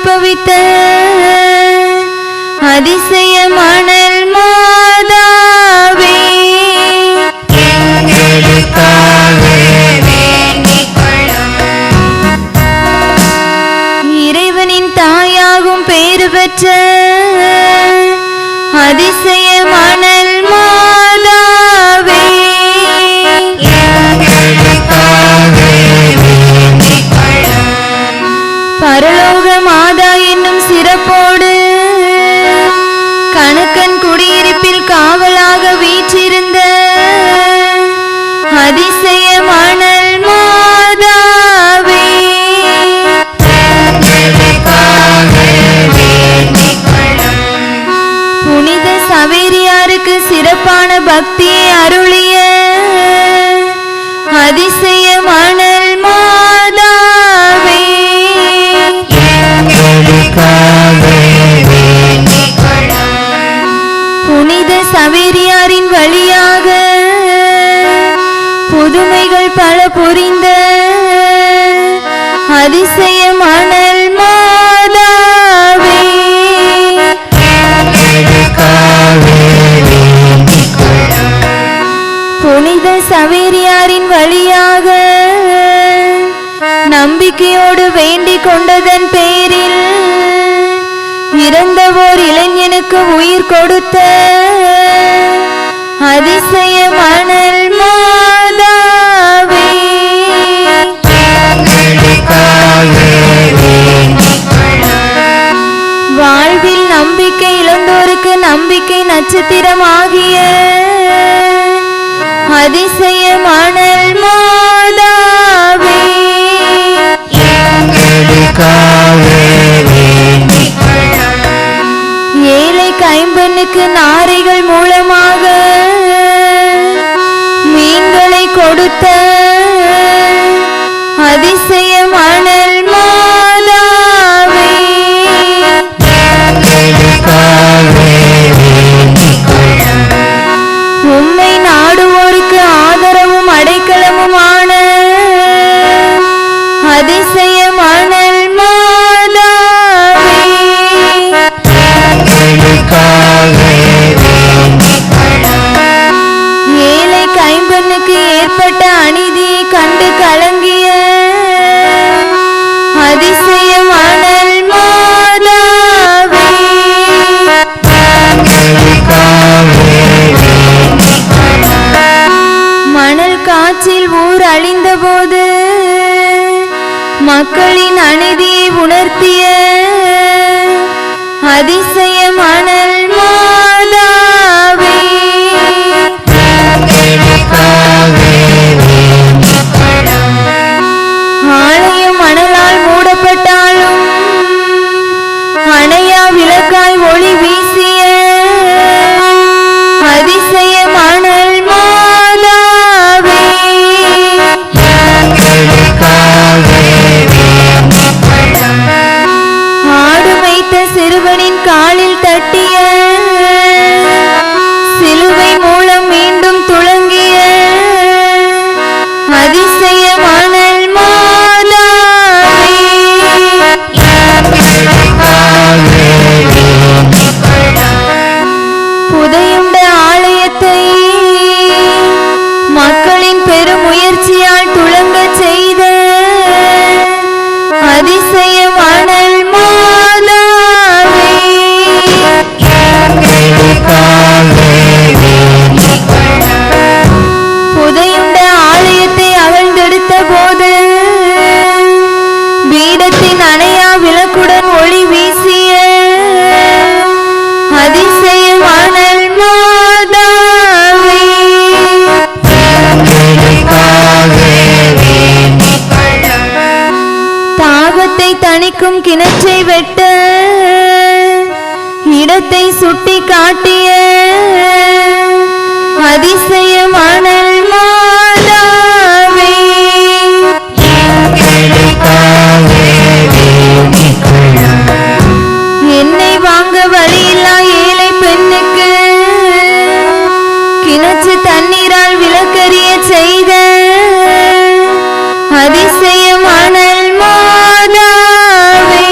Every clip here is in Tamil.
உயிர்ப்பவித்த அதிசய மணல் மாதாவே, இறைவனின் தாயாகும் பேறு பெற்ற அதிசய மணல் மாதாவே, பரலோக மாதா என்னும் சிறப்போடு கணக்கன் குடியிருப்பில் காவலாக வீற்றிருந்த அதிசய மணல் மாதாவே, புனித சவேரியாருக்கு சிறப்பான பக்தியை அருளிய அதிசய மணல் மாதாவே, புனித சவேரியாரின் வழியாக புதுமைகள் பல புரிந்த அதிசய மணல் மாதாவே, புனித சவேரியாரின் வழியாக நம்பிக்கையோடு வேண்டிக் கொண்டதன் பேரில் இறந்தவோர் இளைஞனுக்கு உயிர் கொடுத்த அதிசய மணல் மாதாவே, வாழ்வில் நம்பிக்கை இழந்தோருக்கு நம்பிக்கை நட்சத்திரமாகிய அதிசய மணல் மாதாவே, ஏழை கைம்பெண்ணுக்கு நாரைகள் மூலமாக மீன்களை கொடுத்த அதிசய மணல் மாதாவே, உம்மை நாடுவோருக்கு ஆதரவும் அடைக்கலமுமான அதிசய மணல் மாதாவே, ஏழை கைம்பெண்ணுக்கு ஏற்பட்ட அநீதியை கண்டு கலங்கிய அதிசய மணல் மாதாவே, மணல் காற்றில் ஊர் அழிந்த போது மக்களின் அநீதியை உணர்த்திய அதிசய மணல் மாதாவே, ஆலயம் மணலால் மூடப்பட்டாலும் அணையா விளக்காய் ஒளி வீசிய அதிசய மணல் மாதாவே, ஆடு வைத்த சிறுவனின் காலில் தட்டிய சிலுவை மூலம் மீண்டும் துளங்கிய அதிசய மணல் மாதாவே, புதையுண்ட ஆலயத்தை மக்களின் பெருமுயற்சியால் துளங்க செய்த அதிசய மணல் மாதாவே, புதையுண்ட ஆலயத்தை அகழ்ந்தெடுத்த போது பீடத்தின் அணையா விளக்குடன் ஒளி வீசிய அதிசய மணல் மாதாவே, தாகத்தை தணிக்கும் கிணற்றை வெட்ட இடத்தை சுட்டி காட்டிய அதிசய மணல் மாதாவே, எண்ணெய் வாங்க வழியில்லா ஏழை பெண்ணுக்கு கிணற்று தண்ணீரால் விளக்கறிய செய்த அதிசய மணல் மாதாவே,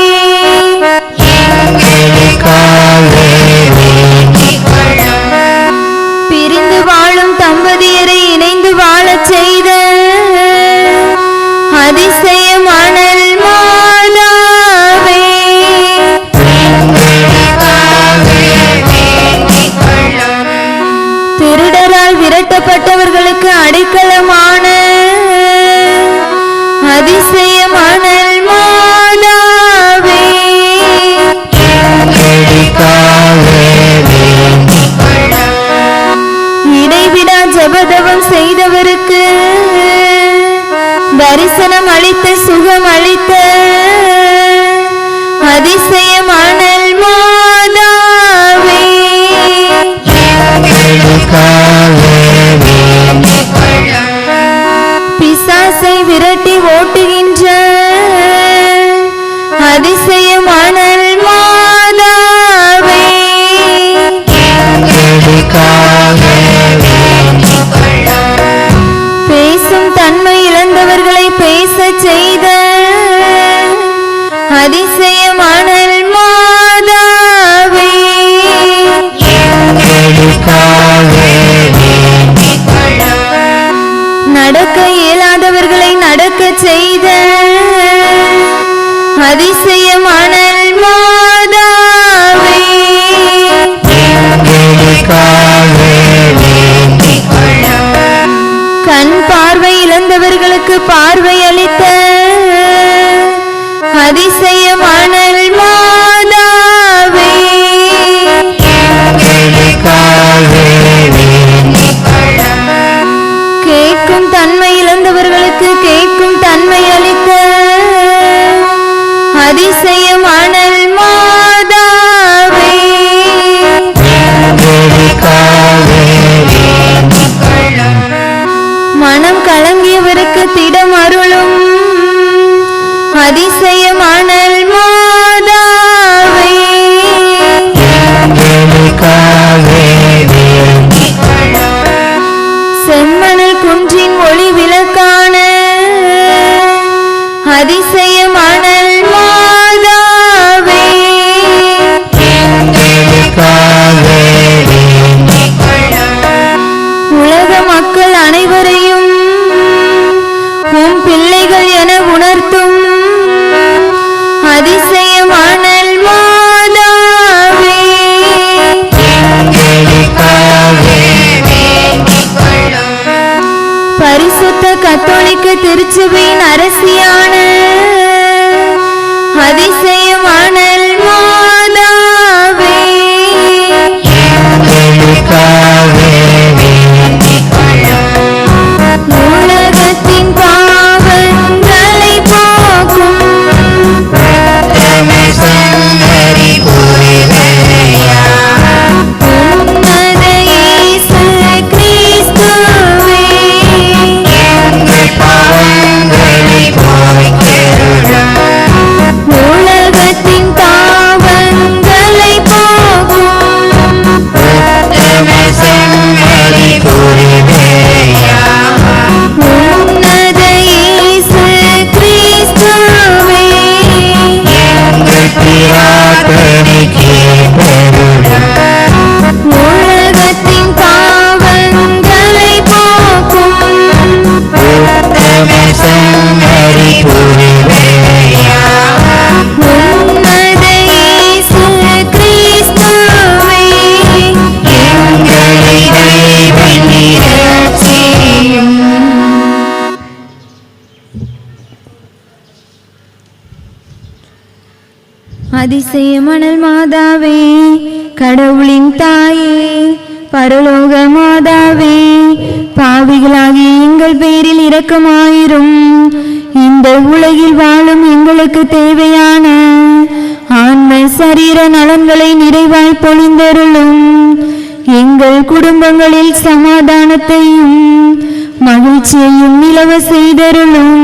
அடைக்கலமான அதிசயமான மாதாவே, இடைவிடா ஜெபதவம் செய்தவருக்கு தரிசனம் அளித்த சுகம் அளித்த அதிசயமான மாதாவே, பிசாசை விரட்டி ஓட்டுகின்ற அதிசயமான மாதாவே, பேசும் தன்மை இழந்தவர்களை பேச செய்த அதிசயமான மாதாவே, நடக்க இயலாதவர்களை நடக்க செய்த அதிசயமான மாதாவே, கண் பார்வை இழந்தவர்களுக்கு பார்வை அளித்த அதிசயமான மாதாவே, கேட்கும் தன்மை இழந்தவர்களுக்கு கேட்கும் தன்மை அளித்த அதிசயமான மாதாவே, மனம் கலங்கியவருக்கு திடம் அருளும் அதிசயமான மாதாவே, செம்மணல் குன்றின் ஒளி விளக்கான அதிசயமான மாதாவே, உலக மக்கள் அனைவரையும் உம் பிள்ளைகள் என உணர்த்தும் அதிசயமான மாதாவே, பரிசுத்த கத்தோலிக்க திருச்சபையின் அரசியான அதிசயமான மாதாவே, உலகத்தின் பாவங்களை போக்கும் உன்னத இயேசு கிறிஸ்துவே, உலகத்தின் பாவங்களை போக்கும் உன்னத இயேசு கிறிஸ்துவே, உலகத்தின் பாவங்களை போக்கும் உன்னத இயேசு கிறிஸ்துவே, அதிசயமான மாதாவே, கடவுளின் தாயே, பரலோக மாதாவே, பாவிகளாகிய எங்கள் பேரில் இரக்கமாயிரும். இந்த உலகில் வாழும் எங்களுக்கு தேவையான ஆன்ம சரீர நலன்களை நிறைவாய் பொழிந்தருளும். எங்கள் குடும்பங்களில் சமாதானத்தையும் மகிழ்ச்சியையும் நிலவ செய்தருளும்.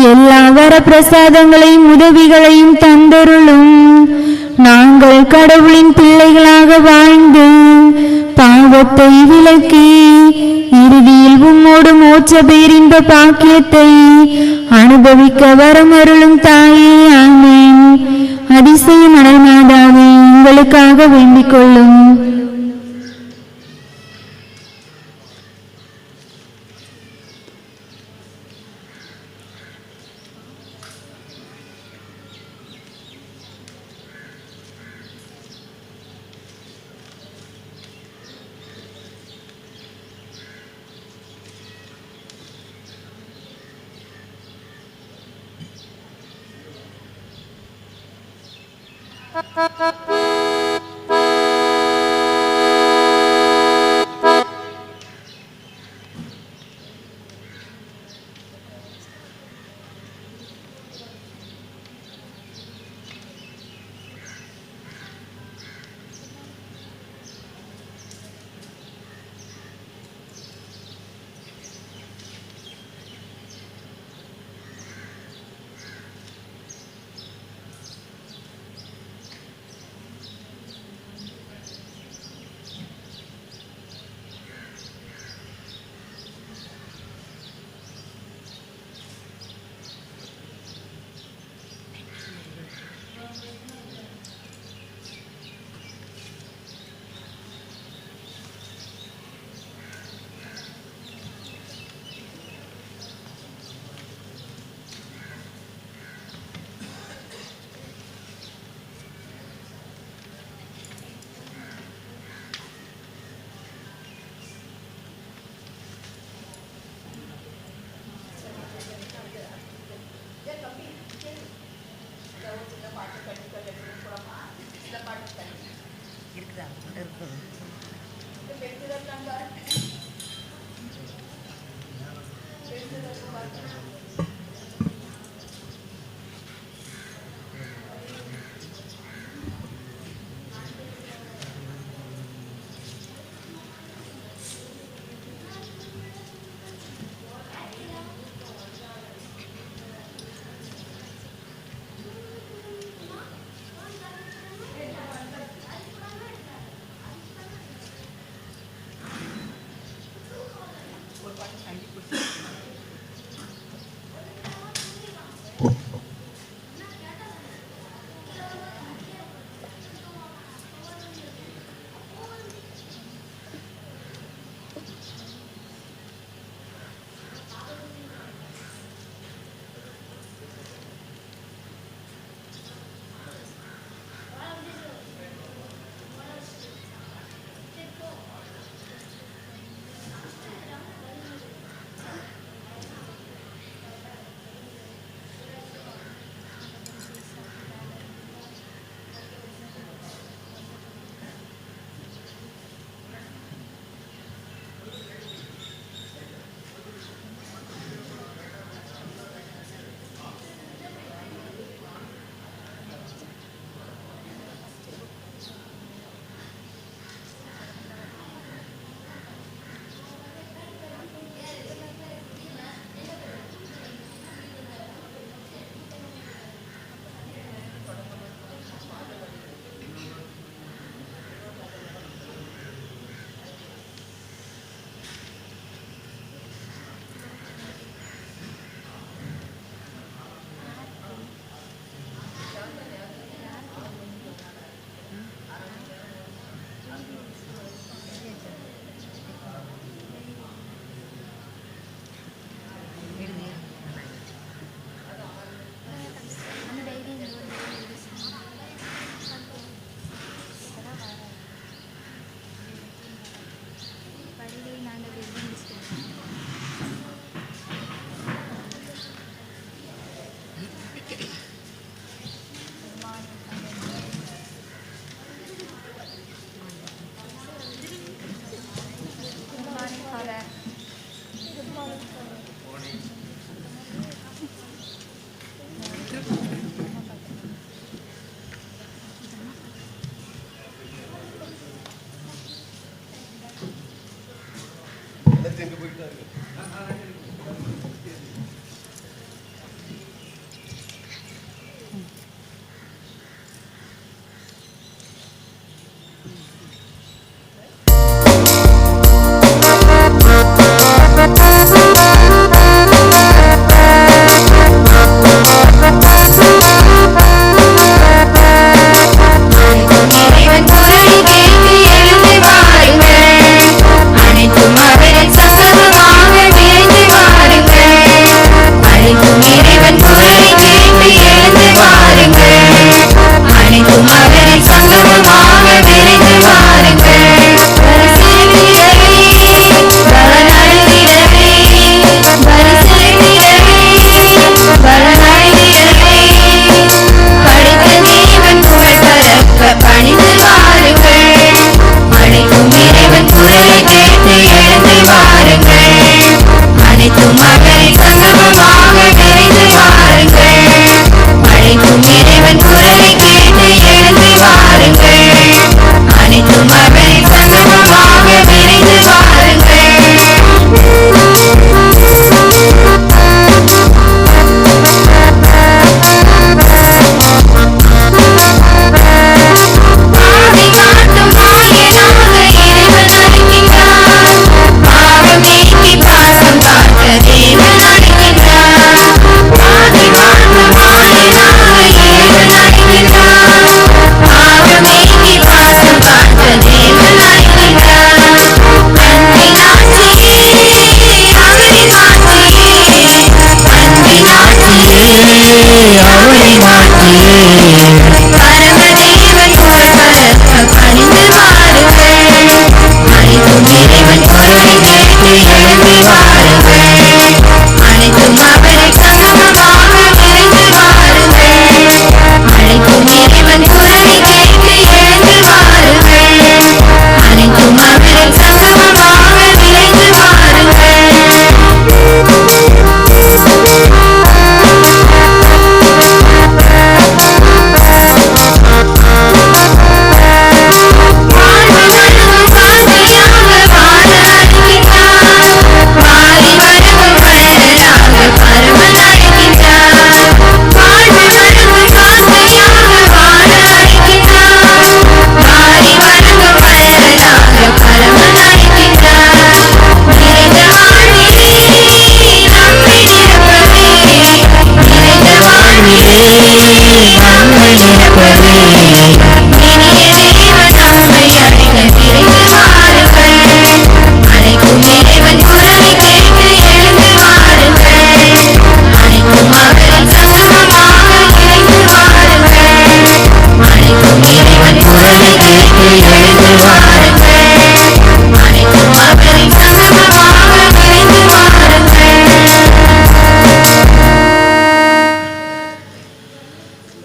எல்லா வரப்பிரசாதங்களையும் உதவிகளையும் தந்தருளும். நாங்கள் கடவுளின் பிள்ளைகளாக வாழ்ந்து பாவத்தை விலக்கி இறுதியில் உம்மோடு மோட்ச பேரின்ப பாக்கியத்தை அனுபவிக்க வரமருளும் தாயே, ஆமென். அதிசயமான மாதாவே, உங்களுக்காக வேண்டிக் கொள்ளும்.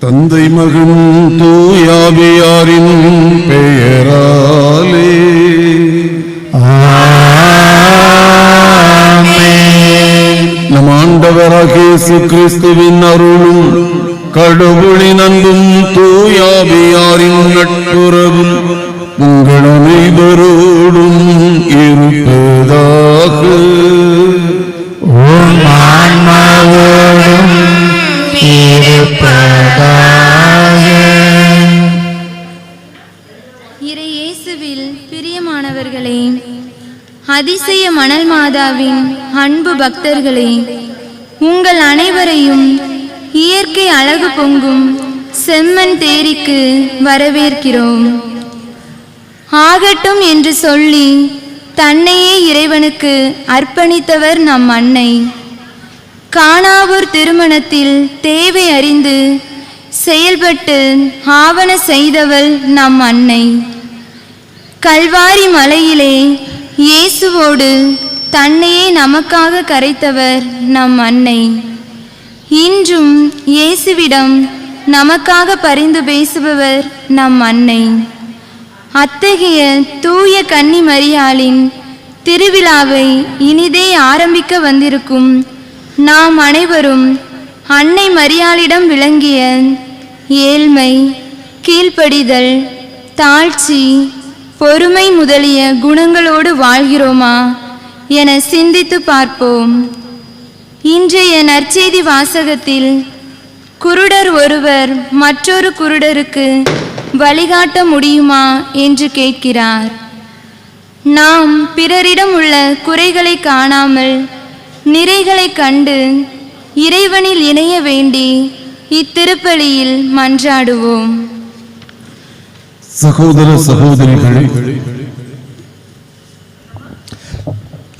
தந்தை மகன் தூயாவியாரின் பெயராலே நம் ஆண்டவராகிய இயேசு கிறிஸ்துவின் அருளும் கடவுளின் அன்பும் தூயாவியாரின் நட்புறவும் உங்கள் அனைவரோடும் இருப்பதாக. இறையேசுவில் பிரியமானவர்களே, அதிசய மணல் மாதாவின் அன்பு பக்தர்களே, உங்கள் அனைவரையும் இயற்கை அழகு பொங்கும் செம்மண் தேரிக்கு வரவேற்கிறோம். ஆகட்டும் என்று சொல்லி தன்னையே இறைவனுக்கு அர்ப்பணித்தவர் நம் அன்னை. காணாவூர் திருமணத்தில் தேவை அறிந்து செயல்பட்டு ஆவண செய்தவள் நம் அன்னை. கல்வாரி மலையிலே இயேசுவோடு தன்னையே நமக்காக கரைத்தவர் நம் அன்னை. இன்றும் இயேசுவிடம் நமக்காக பரிந்து பேசுபவர் நம் அன்னை. அத்தகைய தூய கன்னி மரியாளின் திருவிழாவை இனிதே ஆரம்பிக்க வந்திருக்கும் நாம் அனைவரும் அன்னை மரியாளிடம் விளங்கிய ஏழ்மை, கீழ்ப்படிதல், தாழ்ச்சி, பொறுமை முதலிய குணங்களோடு வாழ்கிறோமா என சிந்தித்து பார்ப்போம். இன்றைய நற்செய்தி வாசகத்தில் குருடர் ஒருவர் மற்றொரு குருடருக்கு வழிகாட்ட முடியுமா என்று கேட்கிறார். நாம் பிறரிடம் உள்ள குறைகளை காணாமல் நிறைகளை கண்டு இறைவனில் இணைய வேண்டி இத்திருப்பலியில் மன்றாடுவோம். சகோதர சகோதரிகளே,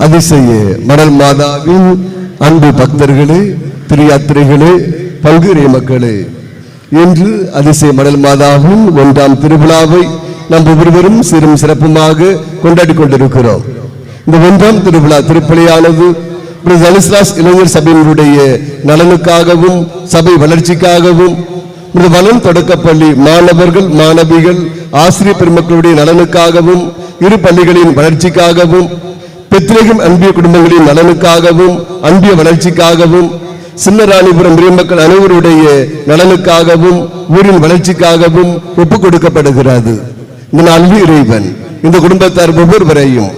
அதிசய மணல் மாதாவின் அன்பு பக்தர்களே, திரியாத்திரைகளே, பல்கிறை மக்களே, இன்று அதிசய மணல் மாதாவின் 1ஆம் திருவிழாவை நாம் ஒவ்வொருவரும் சிறும் சிறப்புமாக கொண்டாடி கொண்டிருக்கிறோம். இந்த 1ஆம் திருவிழா திருப்பலியானது இளைஞர் சபையினுடைய நலனுக்காகவும் சபை வளர்ச்சிக்காகவும் வனம் தொடக்கப்பள்ளி மாணவர்கள் மாணவிகள் ஆசிரியர் பெருமக்களுடைய நலனுக்காகவும் இரு பள்ளிகளின் வளர்ச்சிக்காகவும் பெத்லகேம் அன்பிய குடும்பங்களின் நலனுக்காகவும் அன்பிய வளர்ச்சிக்காகவும் சின்னராணிபுரம் மக்கள் அனைவருடைய நலனுக்காகவும் ஊரின் வளர்ச்சிக்காகவும் ஒப்புக் கொடுக்கப்படுகிறது. இந்த நாளில் இறைவன் இந்த குடும்பத்தார் ஒவ்வொருவரையும்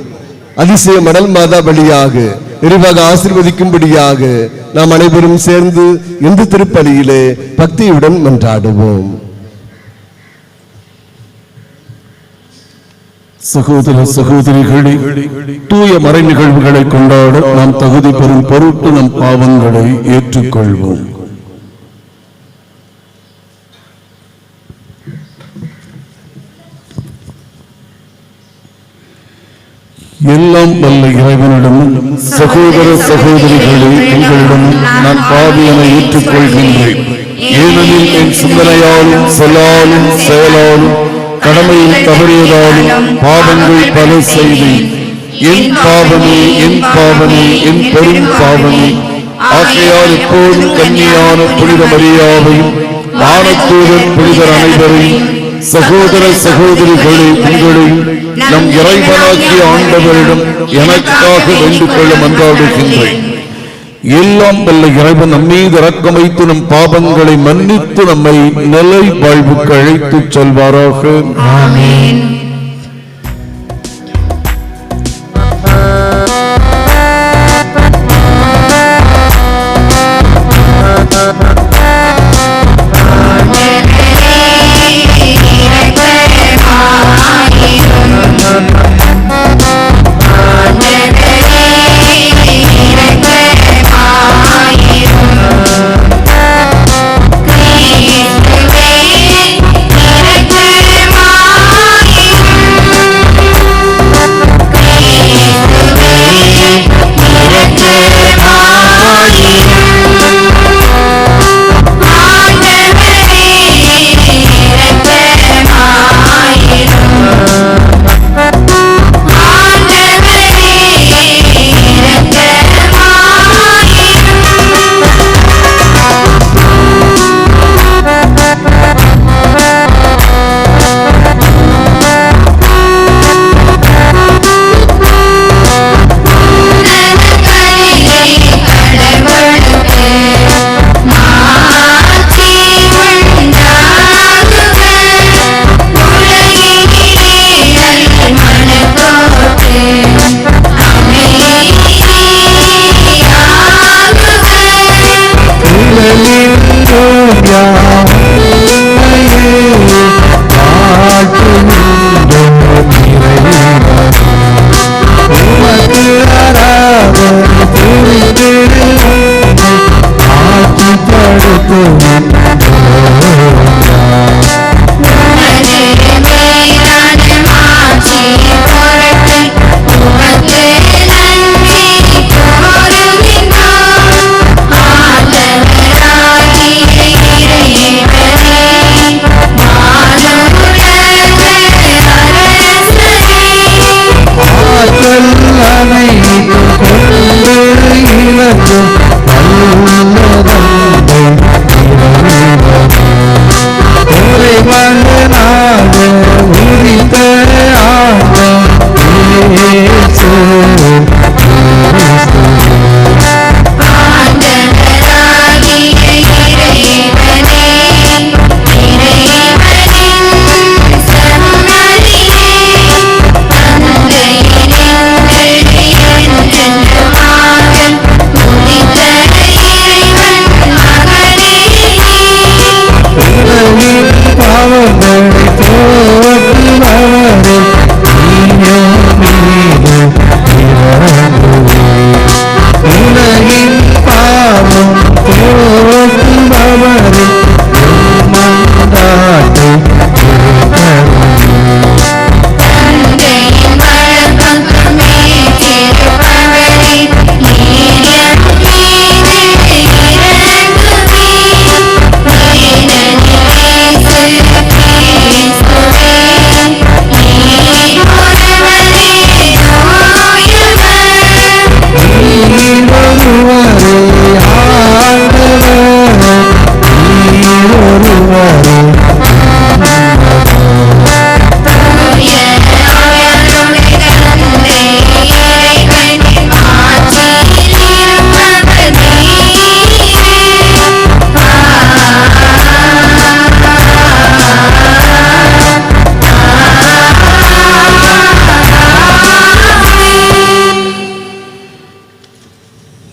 அதிசய மணல் மாதா வழியாக விரிவாக ஆசீர்வதிக்கும்படியாக நாம் அனைவரும் சேர்ந்து இந்த திருப்பலியிலே பக்தியுடன் மன்றாடுவோம். சகோதர சகோதரிகளே, தூய மறை நிகழ்வுகளை கொண்டாட நாம் தகுதி பெறும் பொருட்டு நம் பாவங்களை ஏற்றுக்கொள்வோம். எல்லாம் வல்ல இறைவனிடமும் சகோதர சகோதரிகளே, உங்களிடமும் நான் பாவியனை ஏற்றுக்கொள்கின்றேன். ஏனெனில் என் சிந்தனையாலும் சொல்லாலும் செயலாலும் கடமையில் தவறியதாலும் பாவங்கள் பல செய்தேன். என் பாவமே என் பாவமே என் பெரும் பாவமே. ஆகையால் இப்போதும் கன்னியான புனித மரியாவையும் வானதூதர் புனிதர் அனைவரையும் சகோதர சகோதரிகளே, உங்களையும் நம் இறைவனாகிய ஆண்டவரிடம் எனக்காக வேண்டிக் கொள்ள மன்றாடுகின்றேன். எல்லாம் வல்ல இறைவன் நம் மீது இரக்கம் வைத்து நம் பாவங்களை மன்னித்து நம்மை நிலை வாழ்வுக்கு அழைத்துச் செல்வாராக. ஆமென். Amen. பாவங்களை போக்குபவரே, நீயும் மீது இறங்குவே. உலகின் பாவம் போக்குபவரே, மந்தாட்டை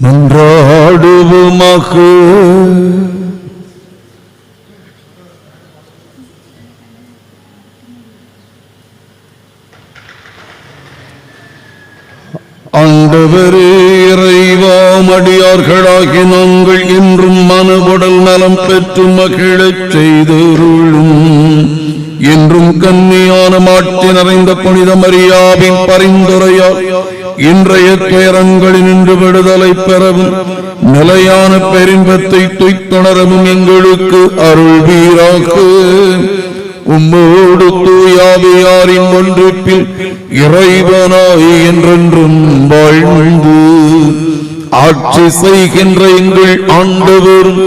மன்றாடுவோமாக. ஆண்டவரே, இறைவாமடியார்களாகி நாங்கள் இன்றும் மனவுடல் நலம் பெற்று மகிழச் செய்தருளும். என்றும் கன்னியான மாட்சி நிறைந்த புனித மரியாவின் பரிந்துரையால் இன்றைய துயரங்களில் நின்று விடுதலை பெறவும் நிலையான பெரும்பத்தை துய்த்துணரவும் எங்களுக்கு அருள்வீராக. உம்மோடு தூயாவியாரின் ஒன்றிப்பில் இறைவனாய் என்றென்றும் வாழ்ந்து ஆட்சி செய்கின்ற எங்கள் ஆண்டவரும்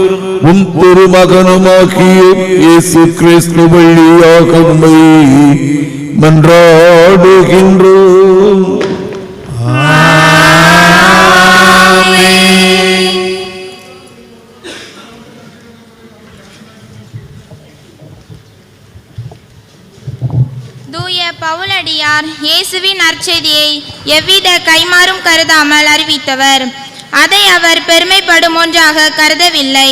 உம் திருமகனுமாகிய இயேசு கிறிஸ்து வழியாக உம்மை மன்றாடுகின்றோம். தூய பவுலடியார் இயேசுவின் நற்செய்தியை எவ்வித கைமாறும் கருதாமல் அறிவித்தவர். அதை அவர் பெருமைப்படும் ஒன்றாக கருதவில்லை.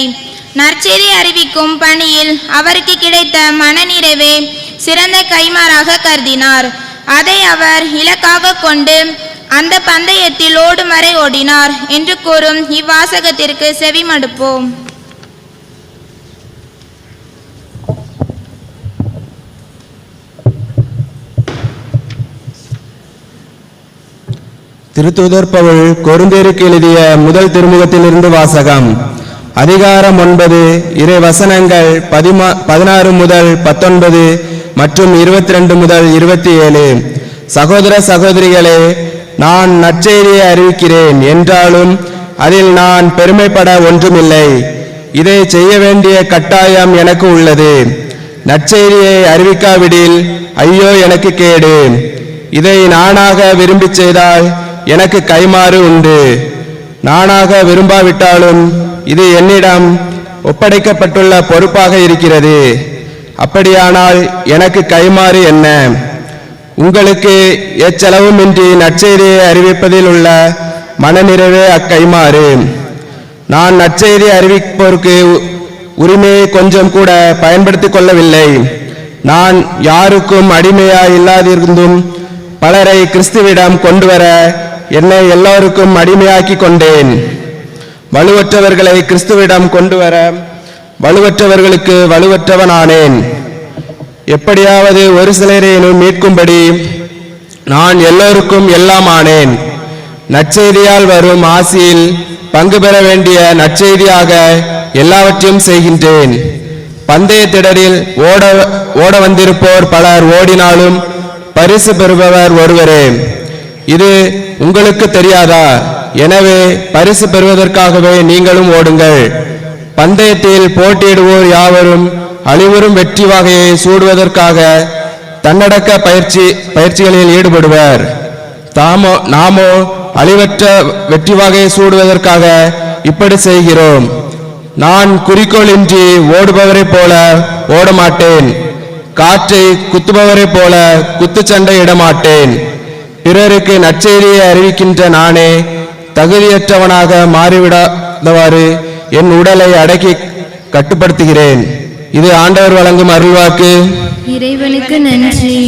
நற்செய்தி அறிவிக்கும் பணியில் அவருக்கு கிடைத்த மனநிறைவே சிறந்த கைமாறாக கருதினார். அதை அவர் இலக்காக கொண்டு அந்த பந்தயத்தில் ஓடும் வரை ஓடினார் என்று கூறும் இவ்வாசகத்திற்கு செவிமடுப்போம். திருத்தூதர் பவுல் கொரிந்தியருக்கு எழுதிய முதல் திருமுகத்திலிருந்து வாசகம். அதிகாரம் 9, இறை வசனங்கள் 16 முதல் 19 மற்றும் 22 முதல் 27. சகோதர சகோதரிகளே, நான் நற்செய்தியை அறிவிக்கிறேன் என்றாலும் அதில் நான் பெருமைப்பட ஒன்றுமில்லை. இதை செய்ய வேண்டிய கட்டாயம் எனக்கு உள்ளது. நற்செய்தியை அறிவிக்காவிடில் ஐயோ எனக்கு கேடு. இதை நானாக விரும்பி செய்தால் எனக்கு கைமாறு உண்டு. நானாக விரும்பாவிட்டாலும் இது என்னிடம் ஒப்படைக்கப்பட்டுள்ள பொறுப்பாக இருக்கிறது. அப்படியானால் எனக்கு கைமாறு என்ன? உங்களுக்கு எச்செலவுமின்றி நற்செய்தியை அறிவிப்பதில் உள்ள மனநிறைவே அக்கைமாறு. நான் நற்செய்தி அறிவிப்போருக்கு உரிமையை கொஞ்சம் கூட பயன்படுத்திக் கொள்ளவில்லை. நான் யாருக்கும் அடிமையாய் இல்லாதிருந்தும் பலரை கிறிஸ்துவிடம் கொண்டு வர என்னை எல்லோருக்கும் அடிமையாக்கி கொண்டேன். வலுவற்றவர்களை கிறிஸ்துவிடம் கொண்டு வர வலுவற்றவர்களுக்கு வலுவற்றவனானேன். எப்படியாவது ஒரு சிலரேனும் மீட்கும்படி நான் எல்லோருக்கும் எல்லாம் ஆனேன். நற்செய்தியால் வரும் ஆசியில் பங்கு பெற வேண்டிய நற்செய்தியாக எல்லாவற்றையும் செய்கின்றேன். பந்தய திடரில் ஓட வந்திருப்போர் பலர் ஓடினாலும் பரிசு பெறுபவர் ஒருவரே. இது உங்களுக்கு தெரியாதா? எனவே பரிசு பெறுவதற்காகவே நீங்களும் ஓடுங்கள். பந்தயத்தில் போட்டியிடுவோர் யாவரும் அழிவரும் வெற்றி வகையை சூடுவதற்காக தன்னடக்க பயிற்சிகளில் ஈடுபடுவர். நாமோ அழிவற்ற வெற்றி வகையை சூடுவதற்காக இப்படி செய்கிறோம். நான் குறிக்கோளின்றி ஓடுபவரை போல ஓடமாட்டேன். காற்றை குத்துபவரை போல குத்துச்சண்டை இடமாட்டேன். பிறருக்கு நற்செய்தியை அறிவிக்கின்ற நானே தகுதியற்றவனாக மாறிவிடாதவாறு என் உடலை அடக்கி கட்டுப்படுத்துகிறேன். இது ஆண்டவர் வழங்கும் அருள்வாக்கு. இறைவனுக்கு நன்றி.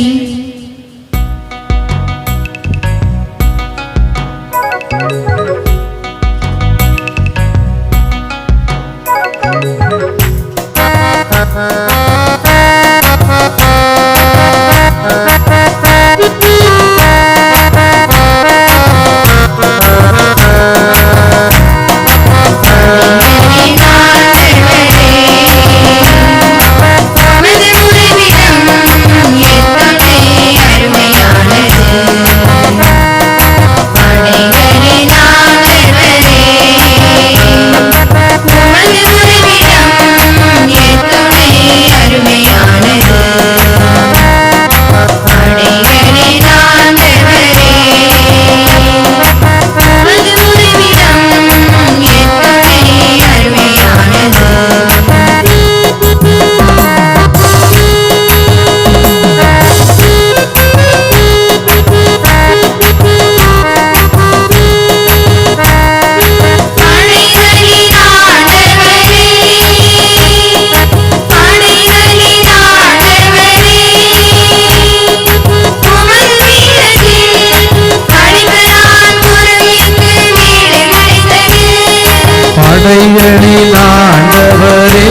படைகளின் ஆண்டவரே,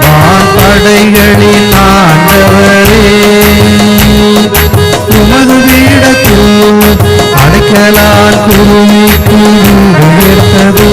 வான்படைகளின் ஆண்டவரே, உமது வீடத்தில் அடைக்கலால் குருமி கூர்ந்தது.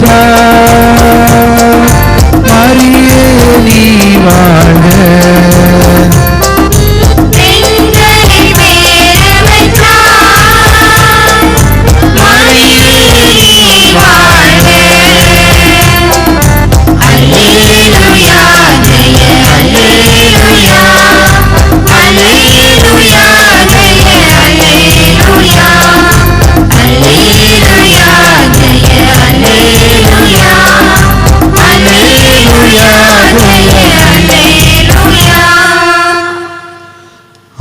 பெற்றார். மரியே நீ வாழ்க,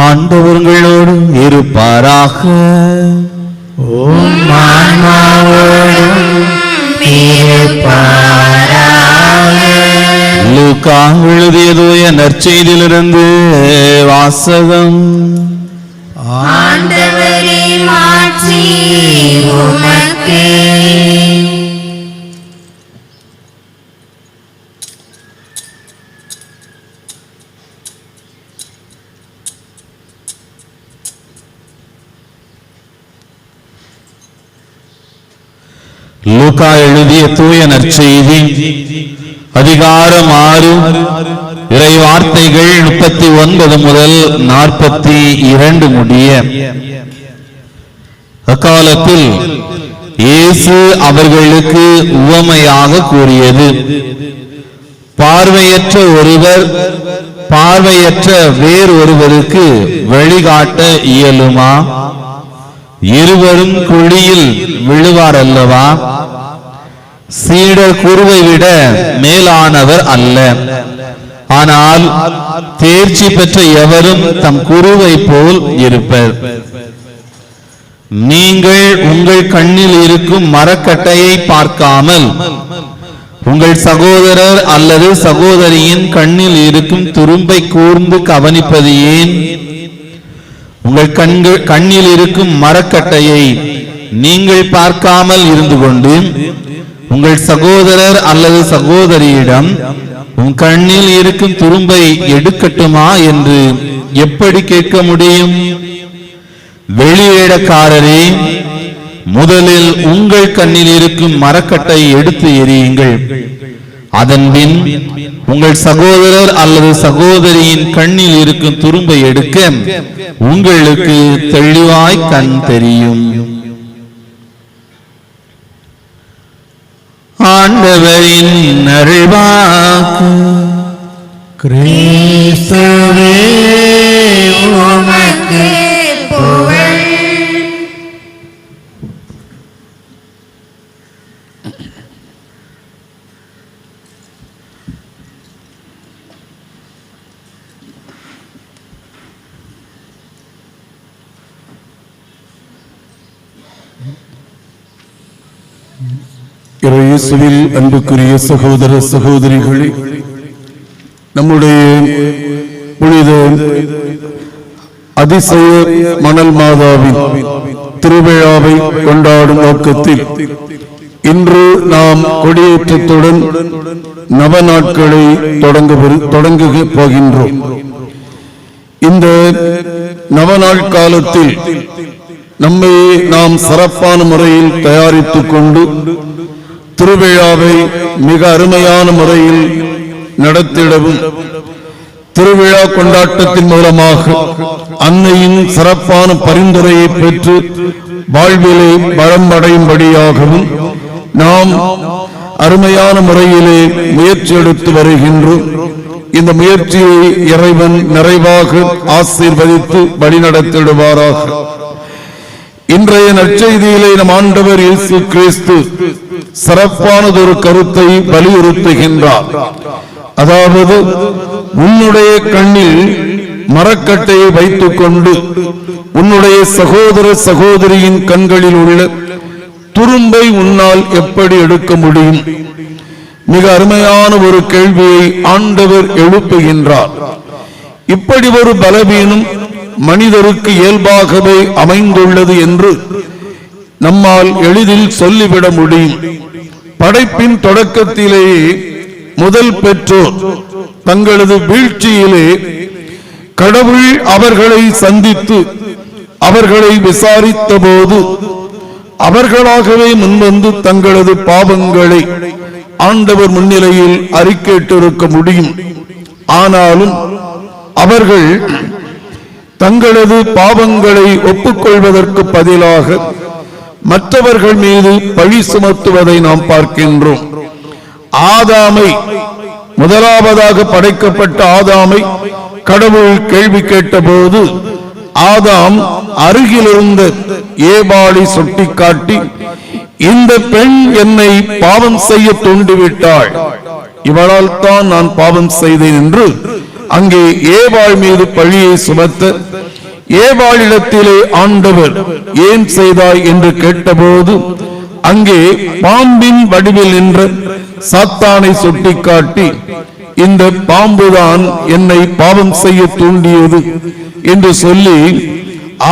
ஆண்டவர்களோடு இருப்பாராக. உம் ஆன்மாவோடும் இருப்பாராக. லூக்கா எழுதிய தூய நற்செய்தியிலிருந்து வாசகம். ஆண்டவரே மாட்சி உமக்கே. லூக்கா எழுதிய தூய நற்செய்தி அதிகாரம் 6 இறை வார்த்தைகள் 39 முதல் 42 முடிய. அக்காலத்தில் இயேசு அவர்களுக்கு உவமையாக கூறியது, பார்வையற்ற ஒருவர் பார்வையற்ற வேறொருவருக்கு வழிகாட்ட இயலுமா? இருவரும் குழியில் விழுவார் அல்லவா? சீடர் குருவை விட மேலானவர் அல்ல. ஆனால் தேர்ச்சி பெற்ற எவரும் தம் குருவை போல் இருப்பர். நீங்கள் உங்கள் கண்ணில் இருக்கும் மரக்கட்டையை பார்க்காமல் உங்கள் சகோதரர் அல்லது சகோதரியின் கண்ணில் இருக்கும் துரும்பை கூர்ந்து கவனிப்பது ஏன்? உங்கள் கண்ணில் இருக்கும் மரக்கட்டையை நீங்கள் பார்க்காமல் இருந்து கொண்டு உங்கள் சகோதரர் அல்லது சகோதரியிடம் உன் கண்ணில் இருக்கும் துரும்பை எடுக்கட்டுமா என்று எப்படி கேட்க முடியும்? வெளிவேடக்காரரே, முதலில் உங்கள் கண்ணில் இருக்கும் மரக்கட்டை எடுத்து எறியுங்கள். அதன்பின் உங்கள் சகோதரர் அல்லது சகோதரியின் கண்ணில் இருக்கும் துரும்பை எடுக்க உங்களுக்கு தெளிவாய் கண் தெரியும். ஆண்டவரின் அருள்வாக்கு. கிறிஸ்துவே உமக்கு புகழ். இயேசுவில் அன்புக்குரிய சகோதர சகோதரிகளே, நம்முடைய புனித அதிசய மணல் மாதாவின் திருவிழாவை கொண்டாடும் நோக்கத்தில் இன்று நாம் கொடியேற்றத்துடன் நவ நாட்களை தொடங்க போகின்றோம். இந்த நவநாள் காலத்தில் நம்மை நாம் சிறப்பான முறையில் தயாரித்துக் கொண்டு திருவிழாவை மிக அருமையான முறையில் நடத்திடவும், திருவிழா கொண்டாட்டத்தின் மூலமாக அன்னையின் சிறப்பான பரிந்துரையை பெற்று வாழ்விலே வளம் அடையும்படியாகவும் நாம் அருமையான முறையிலே முயற்சி எடுத்து வருகின்றோம். இந்த முயற்சியை இறைவன் நிறைவாக ஆசீர்வதித்து வழிநடத்திடுவாராக. இன்றைய நற்செய்தியிலே நம் ஆண்டவர் இயேசு கிறிஸ்து சிறப்பானதொரு கருத்தை வலியுறுத்துகின்றார். அதாவது, உன்னுடைய கண்ணில் மரக்கட்டையை வைத்துக் கொண்டு உன்னுடைய சகோதர சகோதரியின் கண்களில் உள்ள துரும்பை உன்னால் எப்படி எடுக்க முடியும்? மிக அருமையான ஒரு கேள்வியை ஆண்டவர் எழுப்புகின்றார். இப்படி ஒரு பலவீனம் மனிதருக்கு இயல்பாகவே அமைந்துள்ளது என்று நம்மால் எளிதில் சொல்லிவிட முடியும். படைப்பின் தொடக்கத்திலேயே முதல் பெற்றோர் தங்களது வீழ்ச்சியிலே கடவுள் அவர்களை சந்தித்து அவர்களை விசாரித்த போது அவர்களாகவே முன்வந்து தங்களது பாவங்களை ஆண்டவர் முன்னிலையில் அறிக்கையிட்டிருக்க முடியும். ஆனாலும் அவர்கள் தங்களது பாவங்களை ஒப்புக்கொள்வதற்கு பதிலாக மற்றவர்கள் மீது பழி சுமத்துவதை நாம் பார்க்கின்றோம். ஆதாமை, முதலாவதாக படைக்கப்பட்ட ஆதாமை கடவுள் கேள்வி கேட்டபோது ஆதாம் அருகிலிருந்த ஏவாளை சுட்டிக்காட்டி, இந்த பெண் என்னை பாவம் செய்ய தூண்டிவிட்டாள், இவளால் தான் நான் பாவம் செய்தேன் என்று அங்கே ஏவாள் மீது பழியை சுமத்த, ஏவாளிடத்திலே ஆண்டவர் ஏன் செய்தாய் என்று கேட்டபோது அங்கே பாம்பின் வடிவில் நின்ற சாத்தானை சுட்டிக்காட்டி, இந்த பாம்புதான் என்னை பாவம் செய்ய தூண்டியது என்று சொல்லி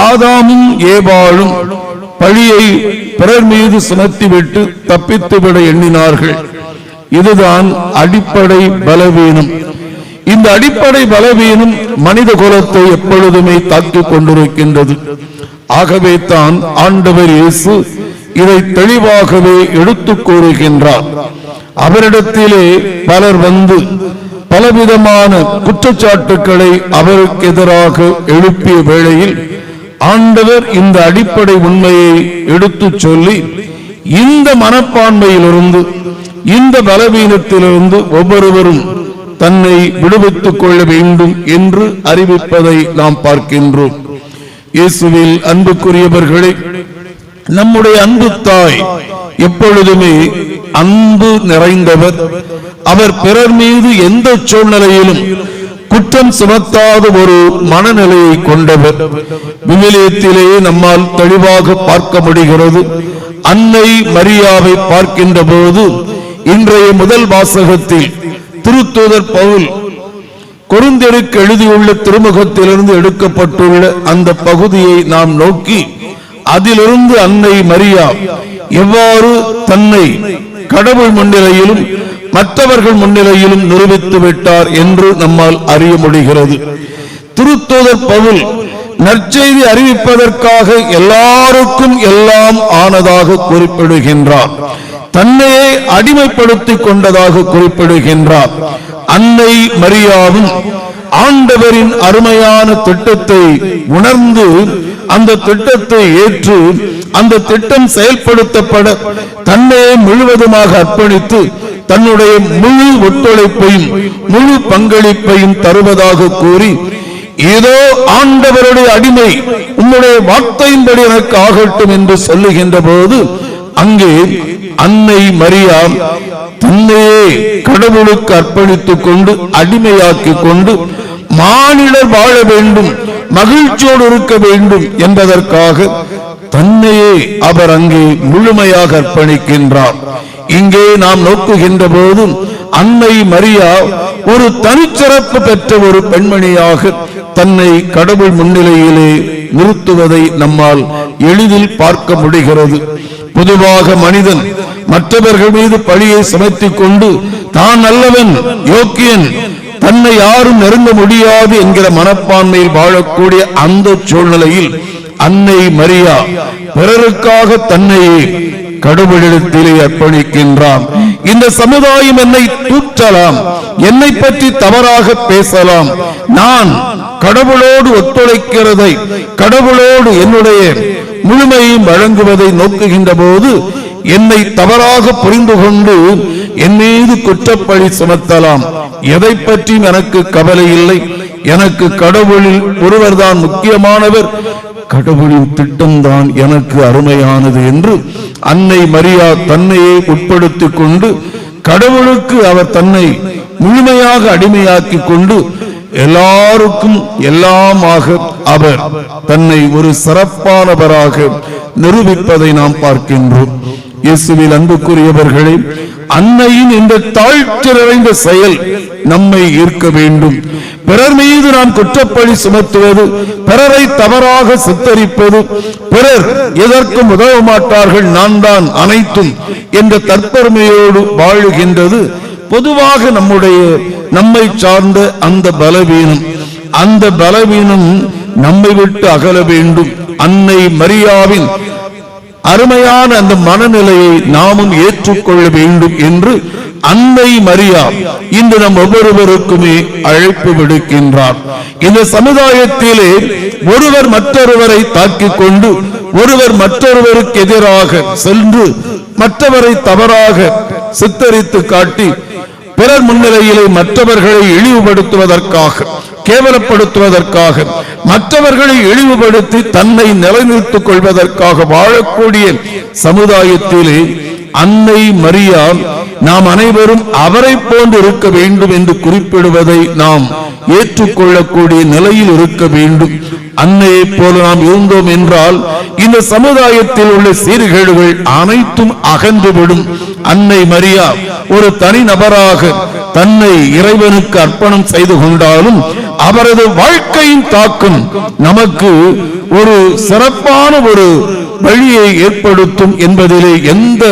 ஆதாமும் ஏவாளும் பழியை பிறர் மீது சுமத்திவிட்டு தப்பித்துவிட எண்ணினார்கள். இதுதான் அடிப்படை பலவீனம். இந்த அடிப்படை பலவீனம் மனித குலத்தை எப்பொழுதுமே தாக்கிக் கொண்டிருக்கின்றது. ஆகவே தான் ஆண்டவர் இயேசு இதை தெளிவாகவே எடுத்துக் கூறுகின்றார். அவரிடத்திலே பலர் வந்து பலவிதமான குற்றச்சாட்டுக்களை அவருக்கு எதிராக எழுப்பிய வேளையில் ஆண்டவர் இந்த அடிப்படை உண்மையை எடுத்து சொல்லி, இந்த மனப்பான்மையிலிருந்து, இந்த பலவீனத்திலிருந்து ஒவ்வொருவரும் தன்னை விடுவித்துக் கொள்ள வேண்டும் என்று அறிவிப்பதை நாம் பார்க்கின்றோம். இயேசுவில் அன்புக்குரியவர்களே, நம்முடைய அன்பு தாய் எப்பொழுதுமே அன்பு நிறைந்தவர். அவர் பிறர் மீது எந்த சூழ்நிலையிலும் குற்றம் சுமத்தாத ஒரு மனநிலையை கொண்டவர். விவிலியத்திலே நம்மால் தெளிவாக பார்க்க முடிகிறது. அன்னை மரியாவை பார்க்கின்ற போது இன்றைய முதல் வாசகத்தில் திருத்தூதர் பவுல் கொரிந்தியருக்கு எழுதியுள்ள திருமுகத்திலிருந்து எடுக்கப்பட்டுள்ள அந்த பகுதியை நாம் நோக்கி, அதிலிருந்து அன்னை மரியா எவ்வாறு தன்னை கடவுள் முன்னிலையிலும் மற்றவர்கள் முன்னிலையிலும் நிரூபித்து விட்டார் என்று நம்மால் அறிய முடிகிறது. திருத்தூதர் பவுல் நற்செய்தி அறிவிப்பதற்காக எல்லாருக்கும் எல்லாம் ஆனதாக குறிப்பிடுகின்றார். தன்னையே அடிமைப்படுத்திக் கொண்டதாக குறிப்பிடுகின்றார். அன்னை மரியாவும் ஆண்டவரின் அருமையான திட்டத்தை உணர்ந்து அந்த திட்டத்தை ஏற்று அந்த திட்டம் செயல்படுத்தப்பட தன்னையே முழுவதுமாக அர்ப்பணித்து தன்னுடைய முழு ஒத்துழைப்பையும் முழு பங்களிப்பையும் தருவதாக கூறி, ஏதோ ஆண்டவருடைய அடிமை, உம்முடைய வார்த்தையின்படி எனக்கு ஆகட்டும் என்று சொல்லுகின்ற போது அங்கே அன்னை மரியா தன்னையே கடவுளுக்கு அர்ப்பணித்துக் கொண்டு அடிமையாக்கிக் கொண்டு மானிடர் வாழ வேண்டும், மகிழ்ச்சியோடு இருக்க வேண்டும் என்பதற்காக தன்னையே அவர் அங்கே முழுமையாக அர்ப்பணிக்கின்றார். இங்கே நாம் நோக்குகின்ற போது அன்னை மரியா ஒரு தனிச்சிறப்பு பெற்ற ஒரு பெண்மணியாக தன்னை கடவுள் முன்னிலையிலே நிறுத்துவதை நம்மால் எளிதில் பார்க்க முடிகிறது. பொதுவாக மனிதன் மற்றவர்கள் மீது பழியை சுமத்திக் கொண்டு தான் நல்லவன், யோக்கியன், தன்னை யாரும் நெருங்க முடியாது என்கிற மனப்பான்மையில் வாழக்கூடிய அந்த சூழ்நிலையில் அன்னை மரியா பிறருக்காக தன்னையே கடவுளிடத்திலே அர்ப்பணிக்கின்றான். இந்த சமுதாயம் என்னை தூற்றலாம், என்னை பற்றி தவறாக பேசலாம், நான் கடவுளோடு ஒத்துழைக்கிறதை, கடவுளோடு என்னுடைய முழுமையும் வழங்குவதை நோக்குகின்ற போது என்னை தவறாக புரிந்து கொண்டு என் மீது குற்றப்பழி சுமத்தலாம். எதை பற்றியும் எனக்கு கவலை இல்லை, எனக்கு கடவுளில் ஒருவர்தான் முக்கியமானவர், கடவுளின் திட்டம்தான் எனக்கு அருமையானது என்று அன்னை மரியா தன்னையே உட்படுத்திக் கொண்டு கடவுளுக்கு அவர் தன்னை முழுமையாக அடிமையாக்கி கொண்டு எல்லாருக்கும் எல்லாமாக அவர் தன்னை ஒரு சிறப்பானவராக நிரூபிப்பதை நாம் பார்க்கின்றோம். இயேசுவில் அன்புக்குரியவர்களே, அன்னையின் இந்த தாழ்ச்சி நிறைந்த செயல் நம்மை ஈர்க்க வேண்டும். பிறர் மீது நாம் குற்றப்பழி சுமத்துவது, பிறரை தவறாக சித்தரிப்பது, பிறர் எதற்கும் உதவ மாட்டார்கள், நான் தான் அனைத்தும் என்ற தற்பெருமையோடு வாழுகின்றது பொதுவாக நம்மை சார்ந்த அந்த பலவீனம். அந்த பலவீனம் நம்மை விட்டு அகல வேண்டும். அன்னை மரியாவின் அருமையான அந்த மனநிலையை நாமும் ஏற்றுக்கொள்ள வேண்டும் என்று அன்னை மரியா இன்று நம் ஒவ்வொருவருக்குமே அழைப்பு விடுக்கின்றார். இந்த சமுதாயத்திலே ஒருவர் மற்றொருவரை தாக்கிக் கொண்டு ஒருவர் மற்றொருவருக்கு எதிராக சென்று மற்றவரை தவறாக சித்தரித்து காட்டி பிறர் முன்னிலையிலே மற்றவர்களை இழிவுபடுத்துவதற்காக கேவலப்படுத்துவதற்காக மற்றவர்களை இழிவுபடுத்தி தன்னை நிலைநிறுத்திக் கொள்வதற்காக வாழக்கூடிய சமுதாயத்திலே அன்னை மரியா நாம் அனைவரும் அவரை போன்று இருக்க வேண்டும் என்று குறிப்பிடுவதை நாம் ஏற்றுக்கொள்ளக்கூடிய நிலையில் இருக்க வேண்டும். அன்னையை போல நாம் இருந்தோம் என்றால் இந்த சமுதாயத்தில் உள்ள சீர்கேடுகள் அனைத்தும் அகன்றுவிடும். அன்னை மரியா ஒரு தனி நபராக தன்னை இறைவனுக்கு அர்ப்பணம் செய்து கொண்டாலும் அவரது வாழ்க்கையின் தாக்கம் நமக்கு ஒரு சிறப்பான ஒரு வழியை ஏற்படுத்தும் என்பதிலே எந்த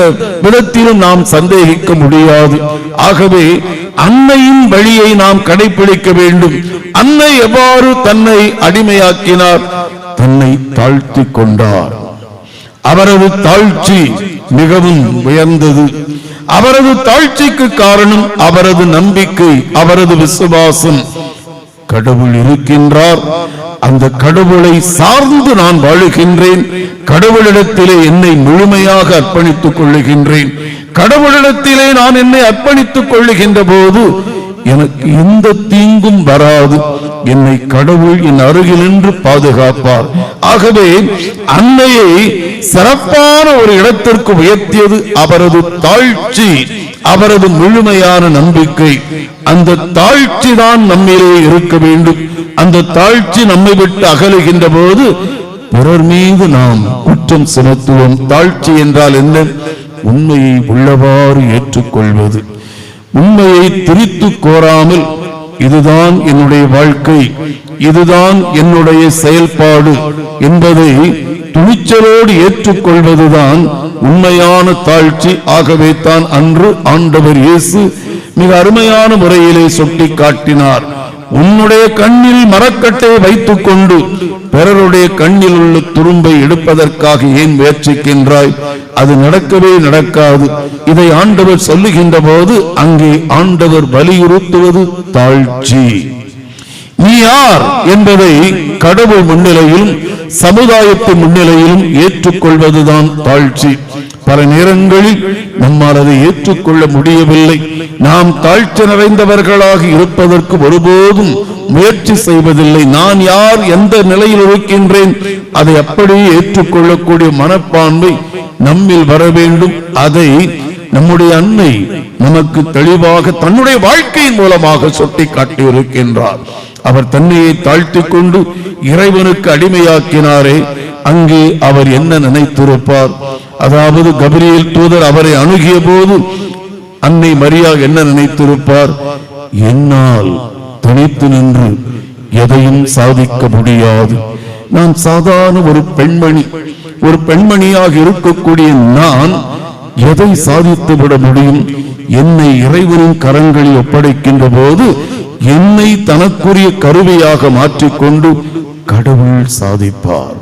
விதத்திலும் நாம் சந்தேகிக்க முடியாது. ஆகவே அன்னையின் வழியை நாம் கடைபிடிக்க வேண்டும். அன்னை எவ்வாறு தன்னை அடிமையாக்கினார்? தன்னை தாழ்த்தி கொண்டார். அவரது தாழ்ச்சி மிகவும் உயர்ந்தது. அவரது தாழ்ச்சிக்கு காரணம் அவரது நம்பிக்கை, அவரது விசுவாசம். கடவுள் இருக்கின்றார், அந்த கடவுளை சார்ந்து நான் வாழுகின்றேன், கடவுளிடத்திலே என்னை முழுமையாக அர்ப்பணித்துக் கொள்ளுகின்றேன். கடவுளிடத்திலே நான் என்னை அர்ப்பணித்துக் கொள்ளுகின்ற போது எனக்கு எந்த தீங்கும் வராது. என்னை கடவுள் என் அருகில் நின்று பாதுகாப்பார். ஆகவே அன்னையை சிறப்பான ஒரு இடத்திற்கு உயர்த்தியது அவரது தாழ்ச்சி, அவரது முழுமையான நம்பிக்கை. அந்த தாழ்ச்சி தான் நம்மிலே இருக்க வேண்டும். அந்த தாழ்ச்சி நம்மை விட்டு அகலுகின்ற போது பிறர் மீது நாம் குற்றம் சுமத்துவோம். தாழ்ச்சி என்றால் என்ன? உண்மையை உள்ளவாறு ஏற்றுக்கொள்வது, உண்மையை திரித்து கோராமல் இதுதான் என்னுடைய வாழ்க்கை, இதுதான் என்னுடைய செயல்பாடு என்பதை துணிச்சலோடு ஏற்றுக்கொள்வதுதான் உண்மையான தாழ்ச்சி. ஆகவே தான் அன்று ஆண்டவர் இயேசு மிக அருமையான முறையிலே சுட்டி காட்டினார். உன்னுடைய கண்ணில் மரக்கட்டை வைத்துக் கொண்டு பிறருடைய கண்ணில் உள்ள துரும்பை எடுப்பதற்காக ஏன் முயற்சிக்கின்றாய்? அது நடக்கவே நடக்காது. இதை ஆண்டவர் சொல்லுகின்ற போது அங்கே ஆண்டவர் வலியுறுத்துவது தாழ்ச்சி. நீ யார் என்பதை கடவுள் முன்னிலையிலும் சமுதாயத்தின் முன்னிலையிலும் ஏற்றுக்கொள்வதுதான் தாழ்ச்சி. பல நேரங்களில் நம்மால் அதை ஏற்றுக்கொள்ள முடியவில்லை. நாம் தாழ்ச்சி நிறைந்தவர்களாக இருப்பதற்கு ஒருபோதும் முயற்சி செய்வதில்லை. நான் யார், எந்த நிலையில் இருக்கின்றேன், அதை அப்படியே ஏற்றுக்கொள்ளக்கூடிய மனப்பான்மை நம்மில் வர வேண்டும். அதை நம்முடைய அன்னை நமக்கு தெளிவாக தன்னுடைய வாழ்க்கையின் மூலமாக சுட்டி காட்டி இருக்கின்றார். அவர் தன்னையை தாழ்த்திக் கொண்டு இறைவனுக்கு அடிமையாக்கினாரே, அங்கே அவர் என்ன நினைத்திருப்பார்? அதாவது கபிரியேல் தூதர் அவரை அணுகிய போது அன்னை மரியா என்ன நினைத்திருப்பார்? என்னால் தனித்து நின்று எதையும் சாதிக்க முடியாது. நான் சாதாரண ஒரு பெண்மணியாக இருக்கக்கூடிய நான் எதை சாதித்து விட முடியும்? என்னை இறைவனின் கரங்களில் ஒப்படைக்கின்ற போது என்னை தனக்குரிய கருவியாக மாற்றிக்கொண்டு கடவுள் சாதிப்பார்.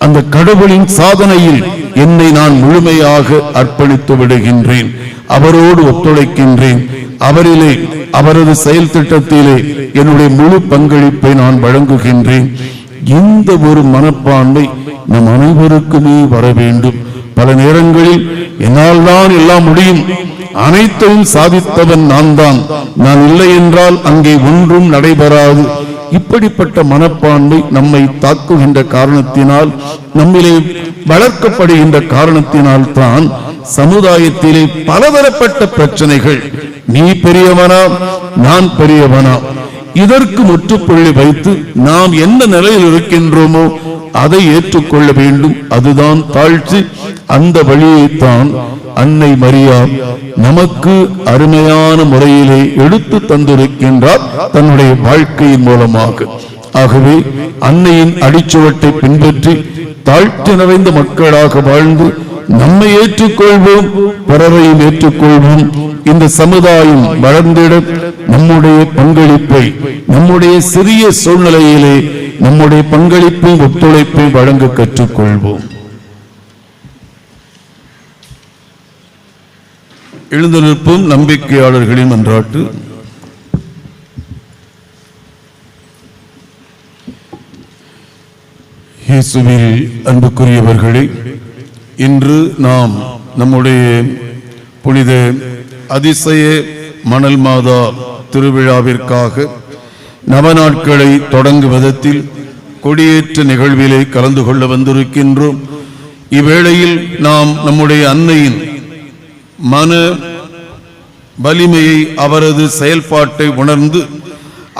அந்த கடவுளின் சாதனையில் என்னை நான் முழுமையாக அர்ப்பணித்து விடுகின்றேன், அவரோடு ஒத்துழைக்கின்றேன். அவரிலே, அவரது செயல் திட்டத்திலே என்னுடைய முழு பங்களிப்பை நான் வழங்குகின்றேன். இந்த ஒரு மனப்பான்மை நம் அனைவருக்குமே வர வேண்டும். பல நேரங்களில் என்னால் தான் எல்லாம் முடியும், அனைத்தையும் சாதித்தவன் நான் தான், நான் இல்லை என்றால் அங்கே ஒன்றும் நடைபெறாது. இப்படிப்பட்ட மனப்பான்மை நம்மை தாக்குகின்ற காரணத்தினால், நம்மிலே வளர்க்கப்படுகின்ற காரணத்தினால் தான் சமுதாயத்திலே பலதரப்பட்ட பிரச்சனைகள். நீ பெரியவனா, நான் பெரியவனா, இதற்கு முற்றுப்புள்ளி வைத்து நாம் என்ன நிலையில் இருக்கின்றோமோ அதை ஏற்றுக்கொள்ள வேண்டும். அதுதான் தாழ்ச்சி. அந்த வழியைத்தான் அன்னை மரியா நமக்கு அருமையான முறையிலே எடுத்து தந்திருக்கின்றார் தன்னுடைய வாழ்க்கையின் மூலமாக. ஆகவே அன்னையின் அடிச்சுவட்டை பின்பற்றி தாழ்ச்சி நிறைந்த மக்களாக வாழ்ந்து நம்மை ஏற்றுக்கொள்வோம், பிறரையும் ஏற்றுக்கொள்வோம். இந்த சமுதாயம் வளர்ந்திட நம்முடைய பங்களிப்பை, நம்முடைய சிறிய சூழ்நிலையிலே நம்முடைய பங்களிப்பை, ஒத்துழைப்பை வழங்க கற்றுக்கொள்வோம். எழுந்து நிற்போம். நம்பிக்கையாளர்களின் மன்றாட்டு. இயேசுவில் அன்புக்குரியவர்களே, இன்று நாம் நம்முடைய புனித அதிசய மணல் மாதா திருவிழாவிற்காக நவநாட்களை தொடங்கும் விதத்தில் கொடியேற்ற நிகழ்விலே கலந்து கொள்ள வந்திருக்கின்றோம். இவ்வேளையில் நாம் நம்முடைய அன்னையின் மன வலிமையை, அவரது செயல்பாட்டை உணர்ந்து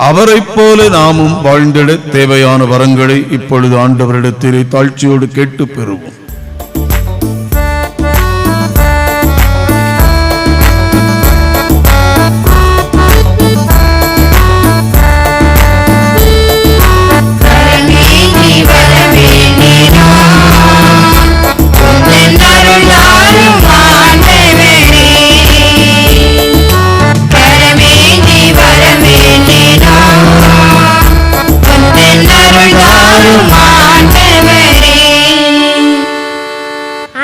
அவரைப் போல நாமும் வாழ்ந்திட தேவையான வரங்களை இப்பொழுது ஆண்டவரிடத்திலே தாழ்ச்சியோடு கேட்டு பெறுவோம்.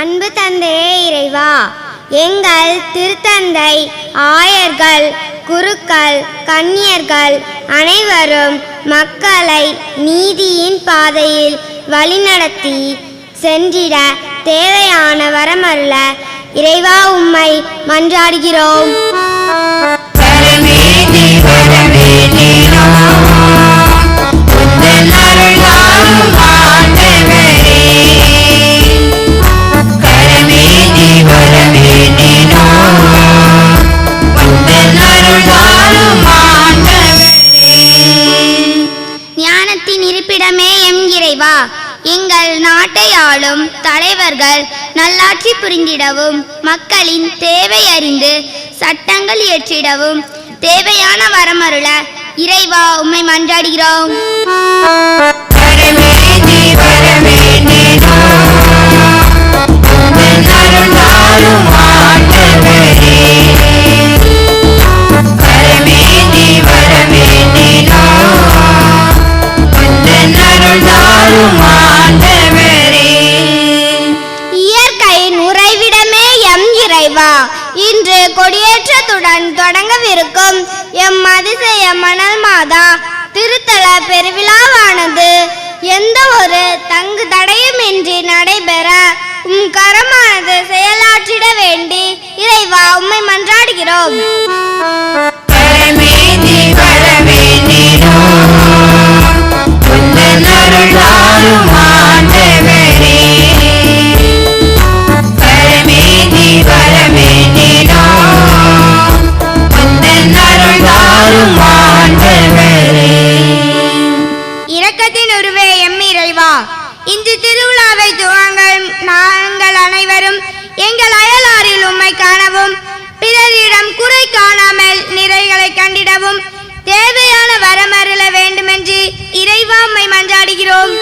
அன்பு தந்தையே இறைவா, எங்கள் திருத்தந்தை, ஆயர்கள், குருக்கள், கன்னியர்கள் அனைவரும் மக்களை நீதியின் பாதையில் வழிநடத்தி சென்றிட தேவையான வரமருள இறைவா உம்மை மன்றாடுகிறோம். ஞானத்தின் இருப்பிடமே எம் இறைவா, எங்கள் நாட்டை ஆளும் தலைவர்கள் நல்லாட்சி புரிந்திடவும், மக்களின் தேவை அறிந்து சட்டங்கள் இயற்றிடவும் தேவையான வரமருள இறைவா உம்மை மன்றாடுகிறோம். இயற்கையின் உறைவிடமே எம் இறைவா, இன்று கொடியேற்றத்துடன் தொடங்கவிருக்கும் எம் அதிசய மணல் மாதா திருத்தல பெருவிழாவானது எந்த ஒரு தங்கு தடையுமின்றி நடைபெற உம் கரமானது செயலாற்றிட வேண்டி இறைவா உம்மை மன்றாடுகிறோம். இரக்கத்தின் உருவே எம் இறைவா, இந்த திருவிழாவை துவங்கள் நாங்கள் அனைவரும் எங்கள் அயலாரில் உம்மை காணவும், பிறரிடம் குறை காணாமல் நிறைகளை கண்டிடவும் தேவையான வரமருள வேண்டுமென்று இறைவா உம்மை மன்றாடுகிறோம்.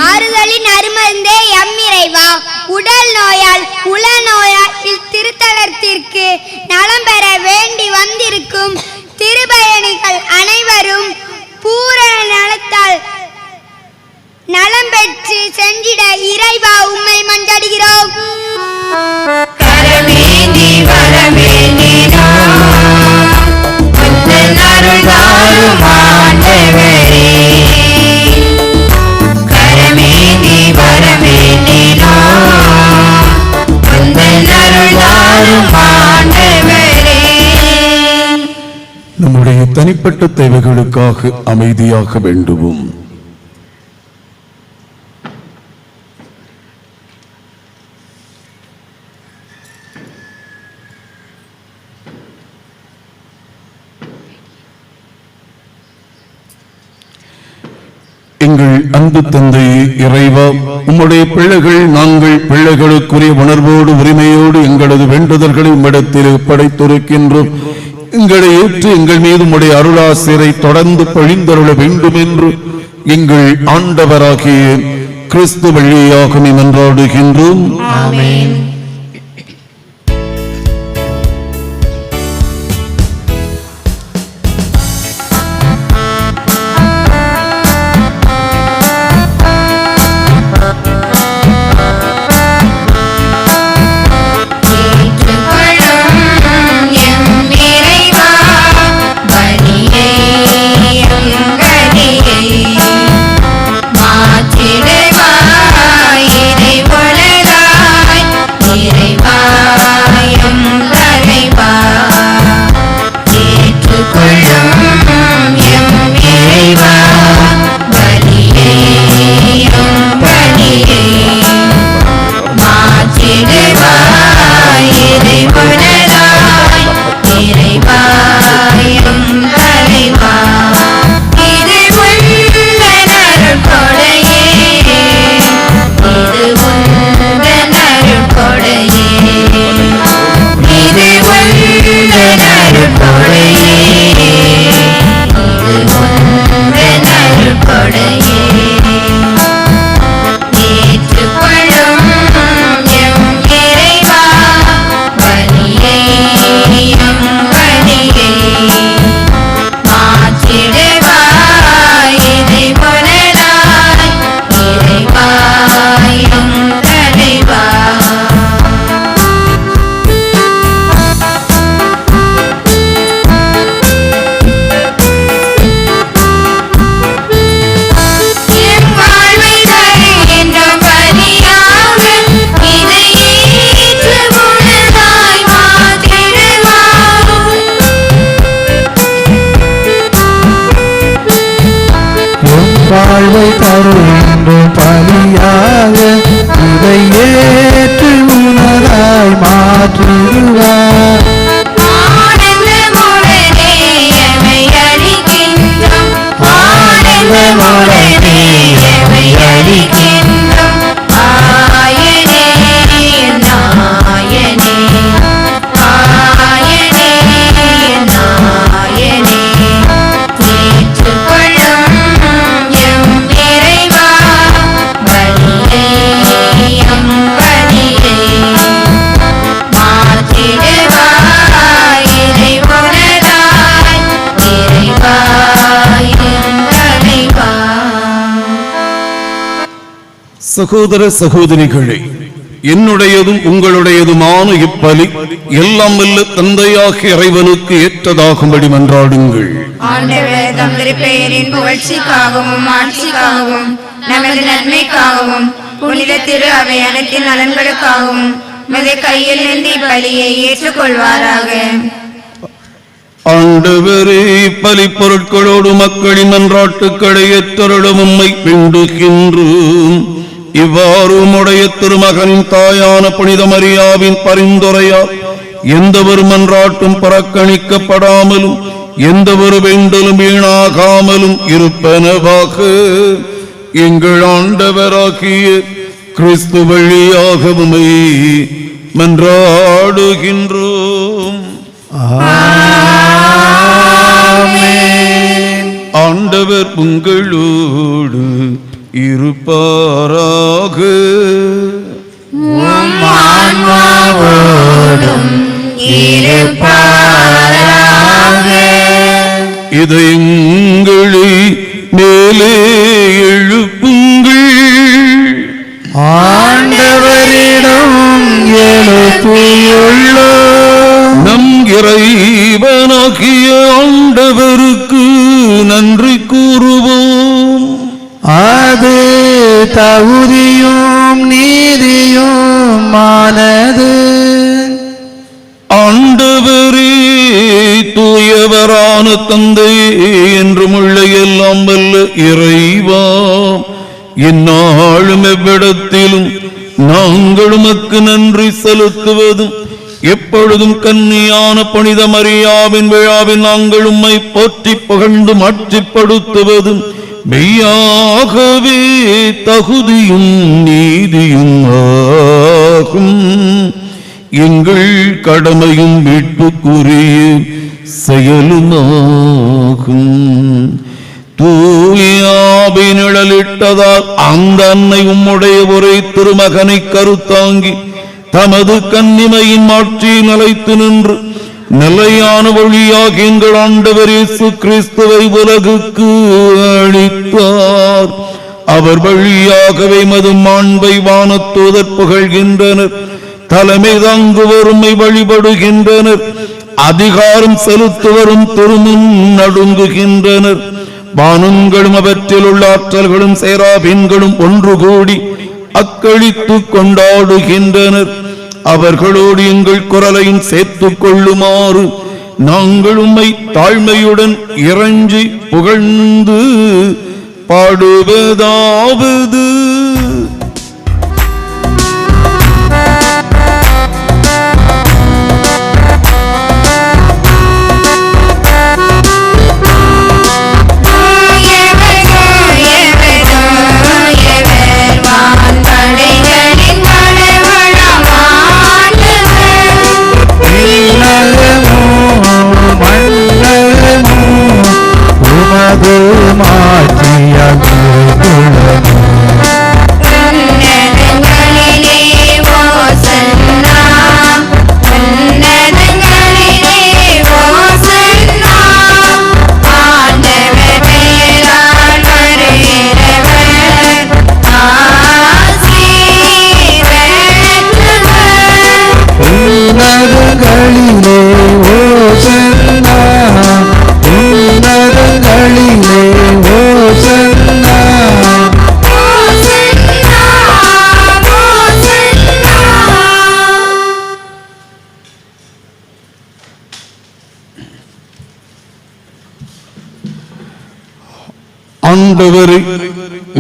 ஆறுதலின் அருமருந்தே எம் இறைவா, உடல் நோயால் உள நோயால் இத்திருத்தலத்திற்கு நலம் பெற வேண்டி வந்திருக்கும் திருப்பயணிகள் அனைவரும் பூரண நலத்தால் நலம் பெற்று சென்றிட இறைவா உம்மை மன்றாடுகிறோம். நம்முடைய தனிப்பட்ட தேவைகளுக்காக அமைதியாக வேண்டுவோம். எங்கள் அன்பு தந்தையே இறைவா, உம்முடைய பிள்ளைகள் நாங்கள் பிள்ளைகளுக்குரிய உணர்வோடு உரிமையோடு எங்களது வேண்டுதல்களை உம்மிடத்தில் படைத்திருக்கின்றோம். எங்களை ஏற்று எங்கள் மீது உம்முடைய அருளாசிரை தொடர்ந்து பழிந்தருள வேண்டும் என்று எங்கள் ஆண்டவராகிய கிறிஸ்து வழியாக மன்றாடுகின்றோம். ஆமென். வாழ்வை தருகின்ற பலியாக இதை ஏற்று உணராய் மாற்றிடுவார். சகோதர சகோதரிகளே, என்னுடையதும் உங்களுடையதுமான இப்பலி எல்லாம் வல்ல தந்தையாகிய இறைவனுக்கு ஏற்றதாகும்படி மன்றாடுங்கள். ஆண்டவர் தம் திருப்பெயரின் புகழ்ச்சிக்காகவும் ஆட்சிக்காகவும் நமது நன்மைக்காகவும் புனித திரு அவை அனைத்தின் நலன்களுக்காகவும் மது கையில் நின்று இப்பலியை ஏற்றுக்கொள்வாராக. ஆண்டவரே, பலி பொருட்களோடு மக்களின் மன்றாட்டுக்களை ஏற்றருளும் உம்மை வேண்டுகின்றோம். இவ்வாறு உம்முடைய திருமகனின் தாயான புனித மரியாவின் பரிந்துரையால் எந்த ஒரு மன்றாட்டும் புறக்கணிக்கப்படாமலும் எந்த ஒரு வேண்டலும் வீணாகாமலும் இருப்பனவாக எங்கள் ஆண்டவராகிய கிறிஸ்து வழியாக உம்மை மன்றாடுகின்றோம். ஆண்டவர் உங்களோடு இருப்பாராக. இதயங்களை மேலே எழுப்புங்கள், ஆண்டவரிடம் எழுப்பியுள்ளோம். நம் இறைவனாகிய ஆண்டவருக்கு நன்றி கூறுவோம். அது தகுதியும் நீதியும் ஆனது. ஆண்டவரே, தூயவரான தந்தை என்றும் உள்ள எல்லாம் வல்ல இறைவா, இந்நாளும் எவ்விடத்திலும் நாங்கள் உமக்கு நன்றி செலுத்துவதும் எப்பொழுதும் கன்னியான புனித மரியாவின் விழாவில் நாங்கள் உம்மை போற்றி புகழ்ந்து மாட்சிப்படுத்துவதும் மெய்யாகவே தகுதியும் நீதியும் ஆகும். எங்கள் கடமையும் மீட்புக்குரிய செயலுமாகும். தூய மார்பை நிழலிட்டதால் அந்த அன்னை உம்முடைய ஒரே திருமகனை கருத்தாங்கி தமது கன்னிமையின் மாட்சியில் நிலைத்து நின்று நிலையான வழியாக எங்கள் ஆண்டவர் இயேசு கிறிஸ்துவை உலகுக்கு அளித்தார். அவர் வழியாகவே மது மாண்பை வானத்தூதர் புகழ்கின்றனர், தலைமை தாங்குவோருமை வழிபடுகின்றனர், அதிகாரம் செலுத்துவரும் திருமுன் நடுங்குகின்றனர். வானங்களும் அவற்றில் உள்ள ஆற்றல்களும் சேராபீன்களும் ஒன்று கூடி அக்களித்து கொண்டாடுகின்றனர். அவர்களோடு எங்கள் குரலையும் சேர்த்துக் கொள்ளுமாறு நாங்கள் உம்மை தாழ்மையுடன் இறைஞ்சி புகழ்ந்து பாடுவதாவது. ஆண்டவரே,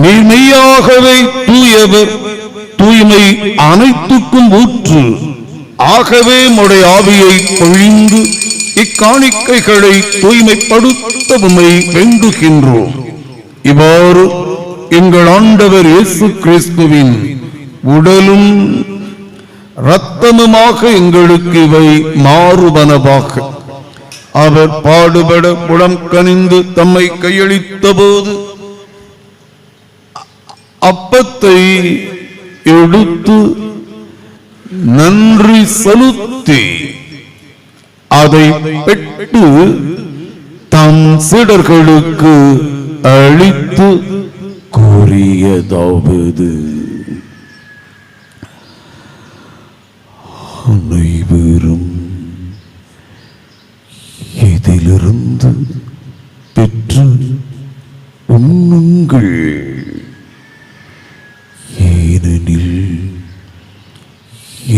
நீர் மெய்யாகவே தூயவர், தூய்மை அனைத்துக்கும் ஊற்று. ஆகவே உம்முடைய ஆவியை பொழிந்து இக்காணிக்கைகளை தூய்மைப்படுத்த உம்மை வேண்டுகின்றோம். இவ்வாறு எங்கள் ஆண்டவர் இயேசு கிறிஸ்துவின் உடலும் இரத்தமுமாக எங்களுக்கு இவை மாறுபனவாக. அவர் பாடுபட புலம் கனிந்து தம்மை கையளித்த போது அப்பத்தை எடுத்து நன்றி செலுத்தி அதை பெற்று தம் சீடர்களுக்கு அளித்து கூறியதாவது, அனைவரும் இதிலிருந்து பெற்று உண்ணுங்கள், ஏனெனில்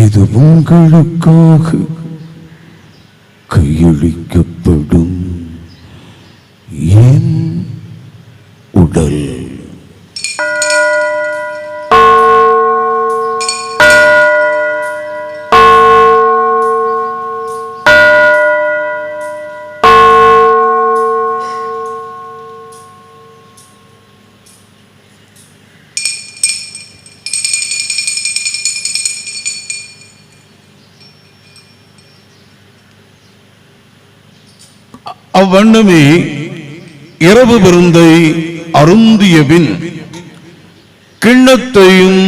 இது உங்களுக்காக கையளிக்கப்படும் என் உடல். அவ்வண்ணமே இரவு விருந்தை அருந்திய பின் கிண்ணத்தையும்